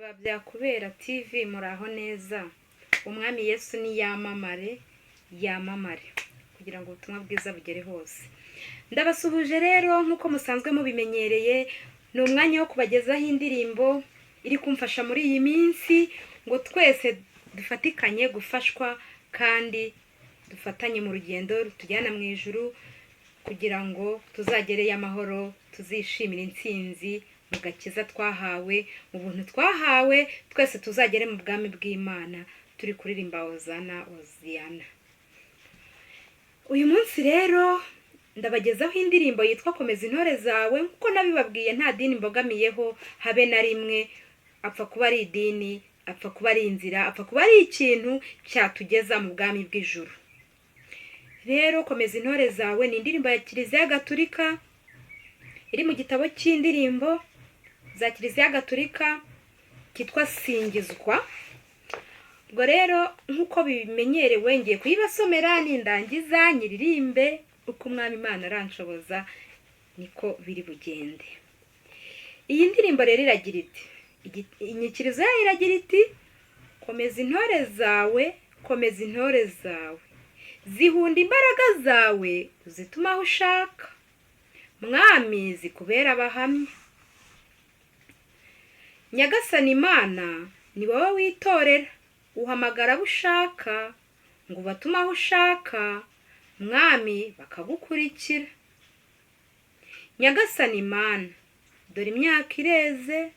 Byakubera TV muraho neza. Umwami Yesu ni yamamare kugira ngo ubutumwa bwiza bugere hose. Ndabasuhuje rero nkuko musanzwe mubimenyereye, ni umwanya wo kubagezaho indirimbo iri kumfasha muri iyi minsi ngo twese dufatikanye gufashwa kandi dufatanye mu rugendo rutujyana mu ijuru kugira ngo tuzagereye amahoro, tuzishimire intsinzi mu gakiza twahawe, mu buntu twahawe, twese tuzagere mu bwami bw'Imana turi kuririmba Hozana Hoziyana. Uyu munsi rero ndabagezaho indirimbo yitwa Komeza intore zawe. Nkuko nabibabwiye, nta dini mbogamiyeho habe na rimwe, apfa kuba ari idini, apfa kuba ari inzira, apfa kuba ari ikintu cyatugeza mu bwami bw'ijuru. Rero Komeza intore zawe ni indirimbo ya Kiliziya Gatolika, iri mu gitabo cy'indirimbo za Kiliziya Gatolika kitwa Singizwa. Ubwo rero nkuko bimenyerewe ngiye kuyibasomera nindangiza nyiririmbe uko Umwami Imana aranshoboza niko biri bugende. Iyi ndirimbo rero iragira iti, inyikirizo yayo iragira iti: komeza intore zawe, komeza intore zawe, zihunda imbaraga zawe uzituma aho ushaka, Mwami zikubera abahamya. Nyagasani Imana ni wowe witorera, uhamagara abo ushaka ngo ubatume aho ushaka, Mwami bakagukurikira. Nyagasani Imana, dore imyaka ireze,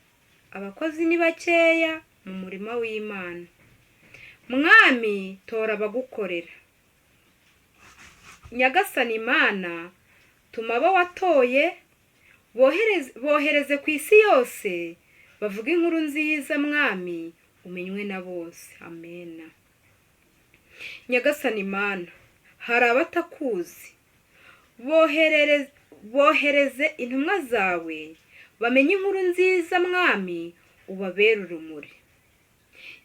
abakozi ni bakeya mu murimo w'Imana, Mwami tora abagukorera. Nyagasani Imana, tuma abo watoye bohereze ku isi yose, bavuga inkuru nziza, Mwami umenywe na bose. Amena. Nyagasani Imana, hari abatakuzi, bohereze intumwa zawe, bamenye inkuru nziza, Mwami ubabere urumuri.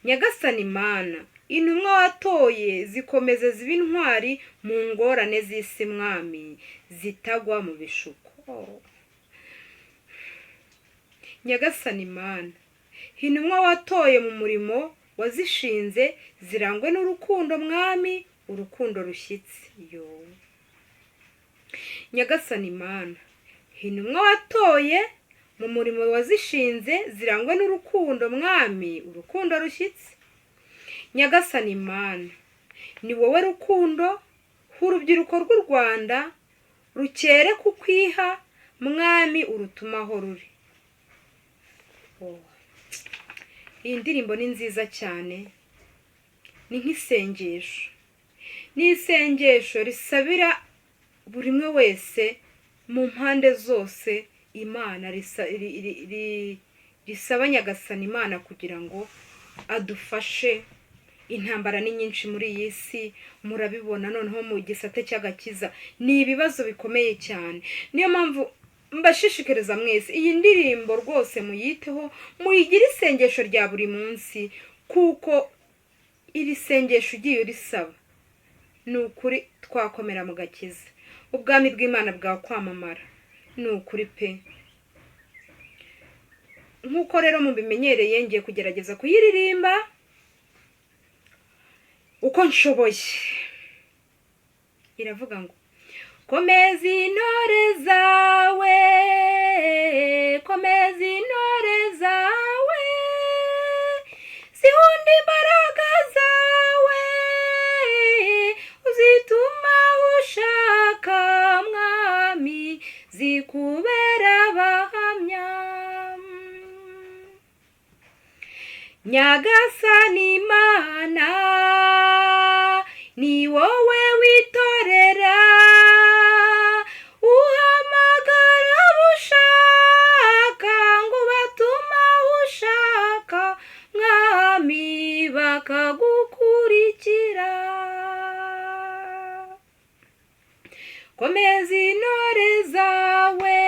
Nyagasani Imana, intumwa watoye zikomeze zibe intwari mu ngorane z'isi, Mwami zitagwa mu bishuko. Nyagasani Imana, intumwa watoye mu murimo wazishinze zirangwe n'urukundo, Mwami urukundo rushyitse. Nyagasani Imana, intumwa watoye mu murimo wazishinze zirangwe n'urukundo, Mwami urukundo rushyitse. Nyagasani Imana, ni wowe rukundo, urubyiruko rw'u Rwanda rukere kukwiha, Mwami urutumaho ruri. Iyi ndirimbo ni nziza cyane, ni nk'isengesho, ni isengesho risabira buri umwe wese mu mpande zose. Imana risaba Nyagasani Imana kugira ngo adufashe. Intambara ni nyinshi muri iyi si, murabibona noneho mu gisate cy'agakiza ni ibibazo bikomeye cyane. Niyo mpamvu mbashishikariza mwese iyi ndirimbo rwose muyiteho, muyigire isengesho rya buri munsi, kuko iri sengesho ugiye urisaba ni ukuri twakomera mu gakiza, ubwami bw'Imana bwakwamamara. Ni ukuri pe. Nkuko rero mubimenyereye, ngiye kugerageza kuyiririmba uko nshoboye. Iravuga ngo: komeza intore zawe, komeza intore zawe, zihunda imbaraga zawe uzituma ushaka, Mwami zikubera abahamya. Nyagasani Imana, ni wowe witorera, uhamagara abo ushaka ngo ubatume aho ushaka, Mwami bakagukurikira. Komeza intore zawe,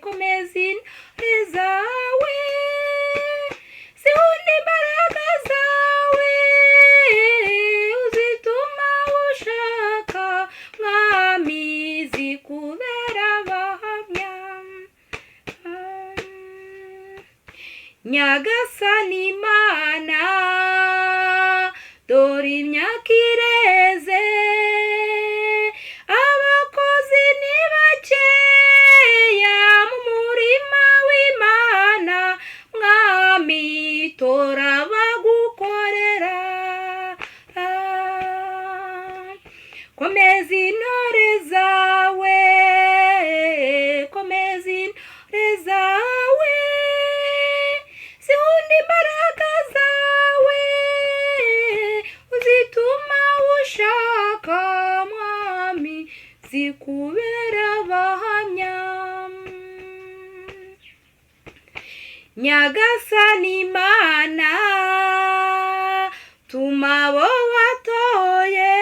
komeza intore zawe, zihunda imbaraga Nyagasani Mana, dore imyaka ireze, abakozi ni bakeya mu murima w'Imana, mwami tora bagukorera. Komeza intore zawe, komeza intore zawe, zihunda imbaraga zawe, uzituma ushaka mwami, zikubera abahamya. Nyagasani Mana, tuma abo watoye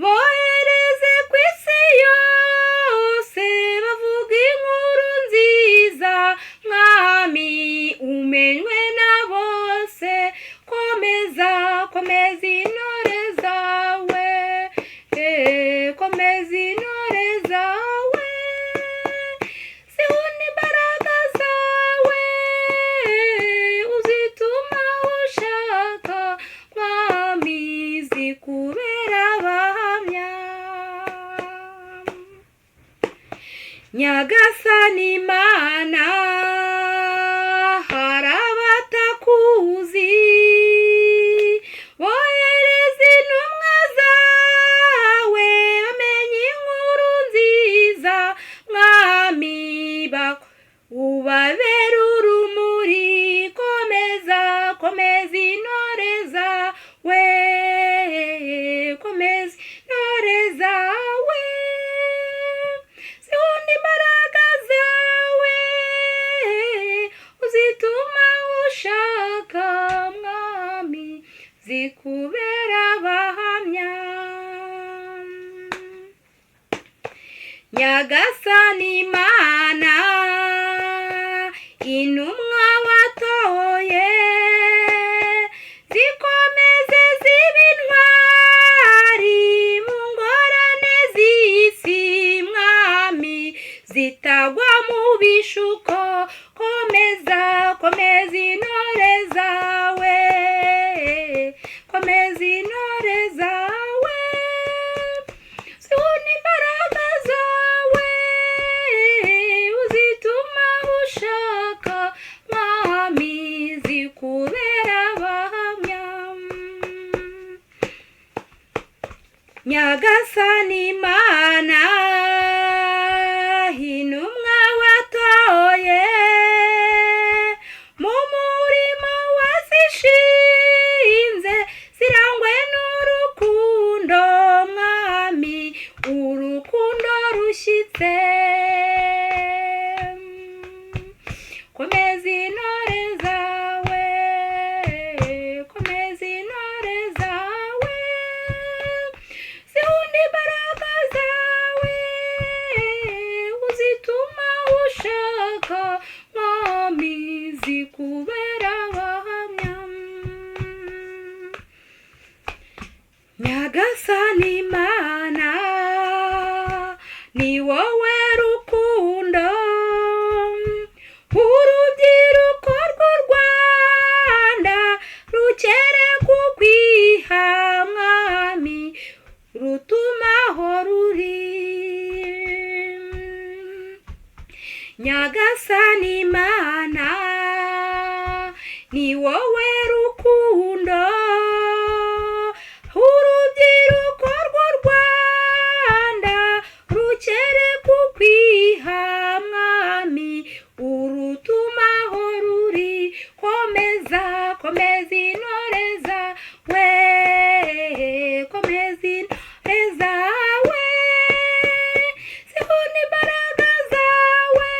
bohereze ku isi yose, bavuga inkuru nziza, mwami umenywe na bose. Komeza, komeza intore zawe, komeza intore zawe, zihunda imbaraga zawe, uzituma ushaka mwami, zikubera abahamya. Nyagasani Mana, hari abatakuzi, bohereza intumwa zawe, bamenye inkuru nziza, mwami ubabera urumuri. Komeza, komeza intore zawe, komeza intore zawe, zihunda imbaraga zawe, uzituma ushaka mwami, zikubera abahamya. Nyagasani Mana, intumwa watoye, zikomeze zibe intwari mu ngorane z'isi, mwami zitagwa mu bishuko. Komeza, komeza intore zawe, komeza intore zawe, zihunda imbaraga zawe, uzituma ushaka mwami, zikubera abahamya. Nyagasani Mana, intumwa watoye, mu murimo wazishinze, zirangwe n'urukundo, mwami urukundo rushyitse. Komeza intore zawe, komeza intore zawe, zihunda imbaraga zawe, uzituma ushaka mwami, zikubera abahamya. Nyagasani Mana, ni wowe rukundo, urubyiruko rw'u Rwanda rukere kukwiha mwami, rutuma aho ruri. Nyagasani Mana, ni wowe rukundo, urubyiruko rw'u Rwanda rukere kukwiha mwami, urutuma aho ruri. Komeza, komeza intore zawe, komeza intore zawe, zihunda imbaraga zawe,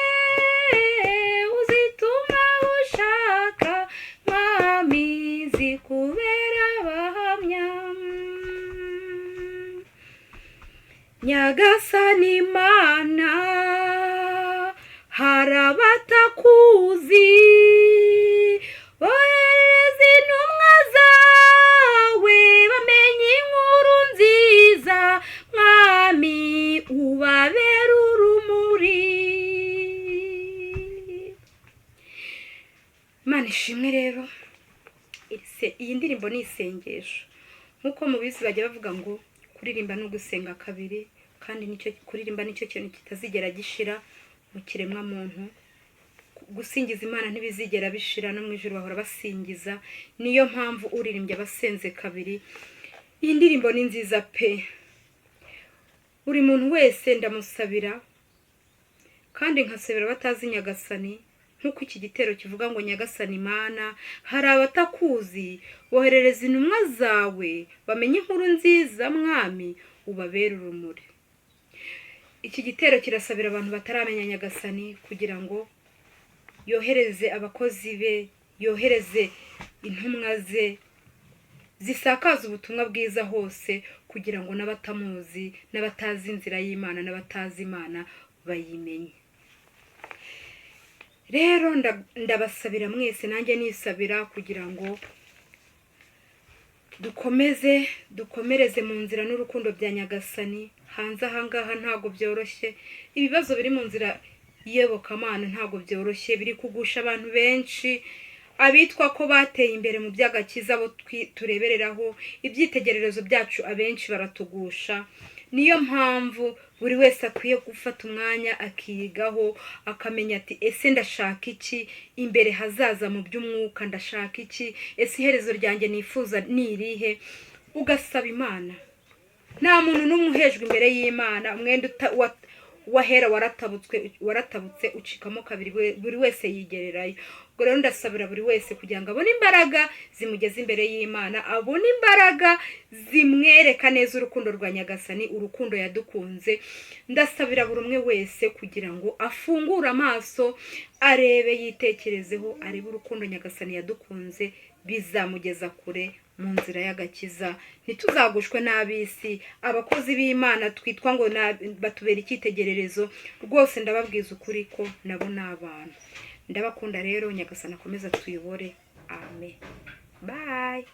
uzituma ushaka mwami, zikubera abahamya. Nyagasani Mana, hari abatakuzi, bohereza intumwa zawe, bamenye inkuru nziza, mwami ubabera urumuri. ishimwe rero iyi ndirimbo ni isengesho. Nk'uko mubizi bajya bavuga ngo kuririmba no gusenga kabiri, kandi kuririmba nicyo kintu kitazigera gishira mu kiremwa muntu. Gusingiza Imana ntibizigera bishira, no mu ijuru bahora basingiza. Niyo mpamvu uririmbye abasenze kabiri. Iyi ndirimbo ni nziza pe. Buri muntu wese ndamusabira, kandi nkasabira batazi Nyagasani. Nk'uko iki gitero kivuga ngo Nyagasani Imana, hari abatakuzi, boherereza intumwa zawe bamenye inkuru nziza mwami, ubabere urumuri. Iki gitero kirasabira abantu bataramenya Nyagasani kugira ngo yohereze abakozi be, yohereze intumwa ze zisakaza ubutumwa bwiza hose, kugira ngo n'abatamuzi, n'abatazi inzira y'Imana, n'abatazi Imana bayimenye. Rero ndabasabira mwese, nanjye nisabira kugira ngo dukomereze mu nzira n'urukundo bya Nyagasani. Hanze ahangaha ntago byoroshye, ibibazo biri mu nzira iyobokamana ntago byoroshye, biri kugusha abantu benshi. Abitwa ko bateye imbere mu by'agakiza bo turebereraho, ibyitegererezo byacu abenshi baratugusha. Niyo mpamvu buri wese akwiye gufata umwanya akiyigaho, akamenya ati ese ndashaka iki imbere hazaza mu by'umwuka, ndashaka iki, ese iherezo ryanjye nifuza ni irihe. Ugasaba Imana. Nta muntu n'umuhejwe imbere y'Imana. Umwenda wahera waratabutse ucikamo kabiri, buri wese yigererayo. Ubwo rero ndasabira buri wese kugira ngo abone imbaraga zimugeza imbere y'Imana, abone imbaraga zimwereka neza urukundo rwa Nyagasani, urukundo yadukunze. Ndasabira buri umwe wese kugira ngo afungure amaso, arebe, yitekerezeho, arebe urukundo Nyagasani yadukunze, bizamugeza kure mu nzira y'agakiza. Ntituzagushwe n'abisi, abakozi b'Imana twitwa ngo batubera icyitegererezo. Rwose ndababwiza ukuri ko nabo n'abantu. Ndabakunda rero, Nyagasani akomeza tuyobore. Amen. Bye.